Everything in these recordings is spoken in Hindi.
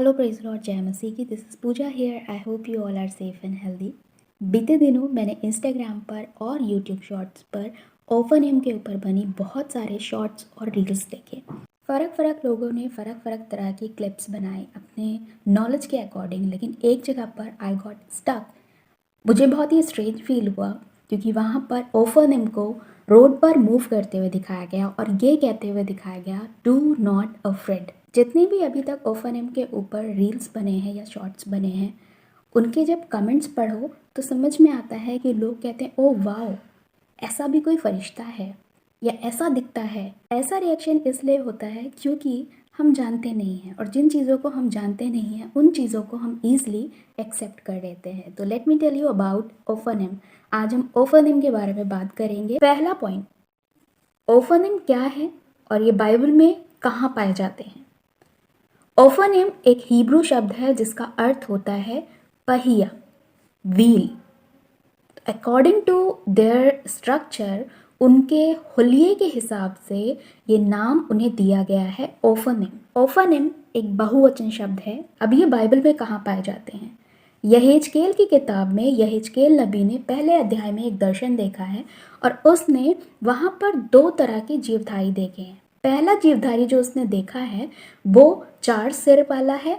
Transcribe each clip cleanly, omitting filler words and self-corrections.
हेलो प्रेज़ लॉर्ड, जय मसीह की। This is Puja here. I hope you all are safe and healthy. बीते दिनों मैंने इंस्टाग्राम पर और यूट्यूब शॉर्ट्स पर ओपन हिम के ऊपर बनी बहुत सारे शॉर्ट्स और रील्स देखे। फ़र्क लोगों ने फ़र्क तरह की क्लिप्स बनाए अपने नॉलेज के अकॉर्डिंग, लेकिन एक जगह पर आई गॉट स्टक। मुझे बहुत ही स्ट्रेंज फील हुआ क्योंकि वहाँ पर ओपन हिम को रोड पर मूव करते हुए दिखाया गया और ये कहते हुए दिखाया गया, डू नॉट अफ्रेड। जितने भी अभी तक ओपन हिम के ऊपर रील्स बने हैं या शॉर्ट्स बने हैं, उनके जब कमेंट्स पढ़ो तो समझ में आता है कि लोग कहते हैं, ओ वाओ, ऐसा भी कोई फरिश्ता है या ऐसा दिखता है। ऐसा रिएक्शन इसलिए होता है क्योंकि हम जानते नहीं हैं, और जिन चीज़ों को हम जानते नहीं हैं उन चीज़ों को हम ईजिली एक्सेप्ट कर लेते हैं। तो let me tell you about Ophanim. आज हम ओपन हिम के बारे में बात करेंगे। पहला पॉइंट, ओपन हिम क्या है और ये बाइबल में कहाँ पाए जाते हैं। ओपन हिम एक हिब्रू शब्द है जिसका अर्थ होता है पहिया, wheel. According to their structure, उनके हुलिये के हिसाब से ये नाम उन्हें दिया गया है ओपन हिम। ओपन हिम एक बहुवचन शब्द है। अब ये बाइबल में कहाँ पाए जाते हैं। यहेजकेल की किताब में यहेजकेल नबी ने पहले अध्याय में एक दर्शन देखा है और उसने वहाँ पर दो तरह के जीवधारी देखे हैं। पहला जीवधारी जो उसने देखा है वो 4 सिर वाला है,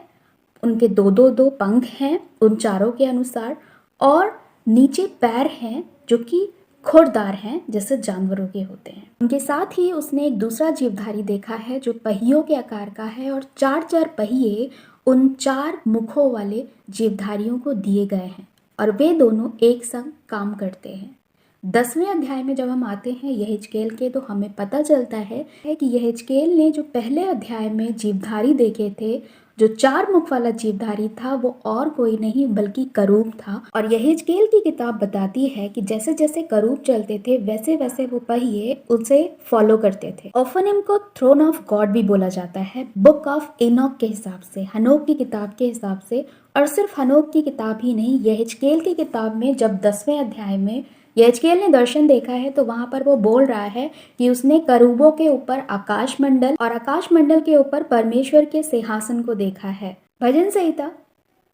उनके दो पंख हैं उन चारों के अनुसार, और नीचे पैर हैं जो कि खुरदार हैं जैसे जानवरों के होते हैं। उनके साथ ही उसने एक दूसरा जीवधारी देखा है जो पहियों के आकार का है और 4 पहिए उन 4 मुखों वाले जीवधारियों को दिए गए हैं और वे दोनों एक संग काम करते हैं। 10वें अध्याय में जब हम आते हैं यहेजकेल के, तो हमें पता चलता है कि यहेजकेल ने जो पहले अध्याय में जीवधारी देखे थे, जो 4 मुख वाला जीवधारी था, वो और कोई नहीं बल्कि करूब था। और यहेजकेल की किताब बताती है कि जैसे जैसे करूब चलते थे वैसे वैसे वो पहिए उसे फॉलो करते थे। ओपन हिम को थ्रोन ऑफ गॉड भी बोला जाता है बुक ऑफ एनोक के हिसाब से, हनोक की किताब के हिसाब से। और सिर्फ हनोक की किताब ही नहीं, यहेजकेल की किताब में जब 10वें अध्याय में यहेजकेल ने दर्शन देखा है तो वहां पर वो बोल रहा है कि उसने करूबों के ऊपर आकाश मंडल और आकाश मंडल के ऊपर परमेश्वर के सिंहासन को देखा है। भजन संहिता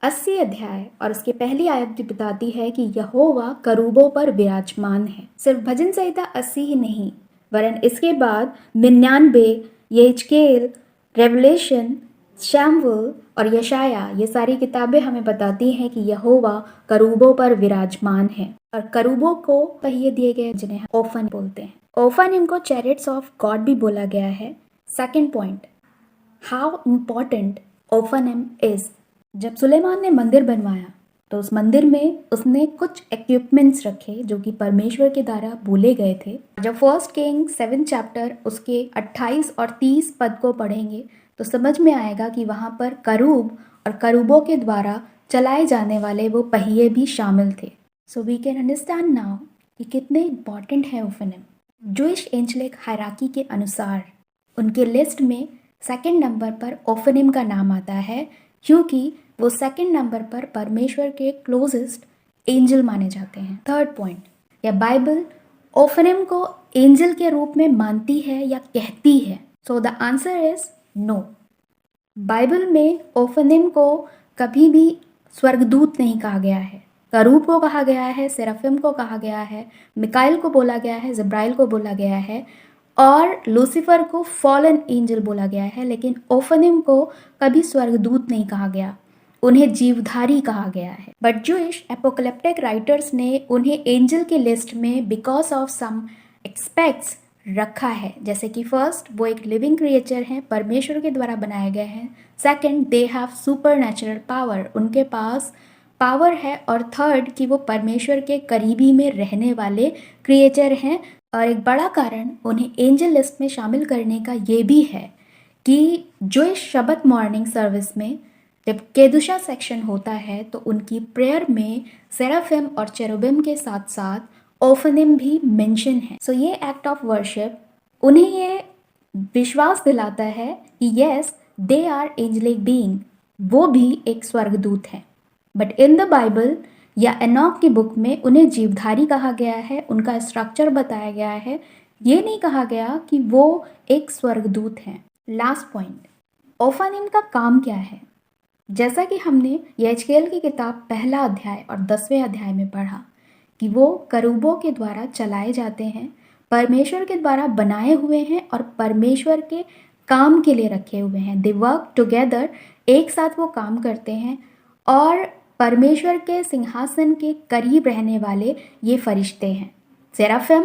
80 अध्याय और उसकी पहली आयत भी बताती है कि यहोवा करूबों पर विराजमान है। सिर्फ भजन संहिता 80 ही नहीं, वरन इसके बाद 99, यहेजकेल, रेवलेशन, शैमुएल और यशाया, ये सारी किताबें हमें बताती हैं कि यहोवा करूबों पर विराजमान है। और करूबों को पहिए दिए गए जिन्हें ओफन बोलते हैं। ओफन इनको चैरिट्स ऑफ गॉड भी बोला गया है। Second point, how important Ophanim is. जब सुलेमान ने मंदिर बनवाया तो उस मंदिर में उसने कुछ इक्विपमेंट्स रखे जो कि परमेश्वर के द्वारा बोले गए थे। जब फर्स्ट किंग 7 चैप्टर उसके 28 और 30 पद को पढ़ेंगे तो समझ में आएगा कि वहाँ पर करूब और करूबों के द्वारा चलाए जाने वाले वो पहिए भी शामिल थे। So we can understand now कि कितने इम्पॉर्टेंट है Ophanim. Jewish angelic hierarchy के अनुसार उनके लिस्ट में सेकंड नंबर पर ओपन हिम का नाम आता है क्योंकि वो सेकंड नंबर पर परमेश्वर के क्लोजेस्ट एंजल माने जाते हैं। थर्ड पॉइंट, या बाइबल ओपन हिम को एंजल के रूप में मानती है या कहती है। So the answer is no. Bible में ओपन हिम को कभी भी स्वर्गदूत नहीं कहा गया है। करूब को कहा गया है, सेराफिम को कहा गया है, मिकाइल को बोला गया है, जिब्राइल को बोला गया है और लूसीफर को फॉलन एंजल बोला गया है, लेकिन ओपन हिम को कभी स्वर्गदूत नहीं कहा गया, उन्हें जीवधारी कहा गया है। बट जूइश एपोकलिप्टिक राइटर्स ने उन्हें एंजल के लिस्ट में बिकॉज ऑफ सम एक्सपेक्ट्स रखा है। जैसे कि फर्स्ट, वो एक लिविंग क्रिएचर हैं, परमेश्वर के द्वारा बनाए गए हैं। Second, they have super natural power, उनके पास पावर है। और थर्ड, कि वो परमेश्वर के करीबी में रहने वाले क्रिएचर हैं। और एक बड़ा कारण उन्हें एंजल लिस्ट में शामिल करने का ये भी है कि जो इस शबत मॉर्निंग सर्विस में जब केदुशा सेक्शन होता है तो उनकी प्रेयर में सेराफिम और चेरुबिम के साथ साथ ओपन हिम भी मेंशन है। सो ये एक्ट ऑफ वर्शिप उन्हें ये विश्वास दिलाता है कि yes, they are angelic being, वो भी एक स्वर्गदूत हैं। बट इन द बाइबल या एनॉक की बुक में उन्हें जीवधारी कहा गया है, उनका स्ट्रक्चर बताया गया है, ये नहीं कहा गया कि वो एक स्वर्गदूत हैं। लास्ट पॉइंट, ओपन हिम का काम क्या है। जैसा कि हमने यहेजकेल की किताब पहला अध्याय और 10वें अध्याय में पढ़ा कि वो करूबों के द्वारा चलाए जाते हैं, परमेश्वर के द्वारा बनाए हुए हैं और परमेश्वर के काम के लिए रखे हुए हैं। दे वर्क टुगेदर, एक साथ वो काम करते हैं और परमेश्वर के सिंहासन के करीब रहने वाले ये फरिश्ते हैं, सेराफिम,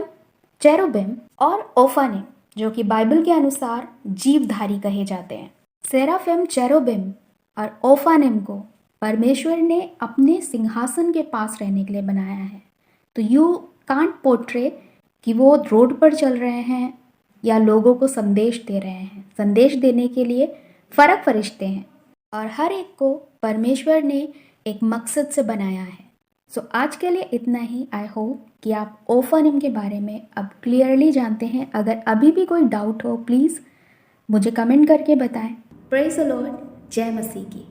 चेरुबिम और ओफानिम, जो कि बाइबल के अनुसार जीवधारी कहे जाते हैं। सेराफिम, चेरुबिम और ओफानिम को परमेश्वर ने अपने सिंहासन के पास रहने के लिए बनाया है। तो यू कांट पोर्ट्रे कि वो रोड पर चल रहे हैं या लोगों को संदेश दे रहे हैं। संदेश देने के लिए फर्क फरिश्ते हैं और हर एक को परमेश्वर ने एक मकसद से बनाया है। सो आज के लिए इतना ही। आई होप कि आप ओफानिम के बारे में अब क्लियरली जानते हैं। अगर अभी भी कोई डाउट हो प्लीज़ मुझे कमेंट करके बताएं। Praise the Lord. जय मसीह की।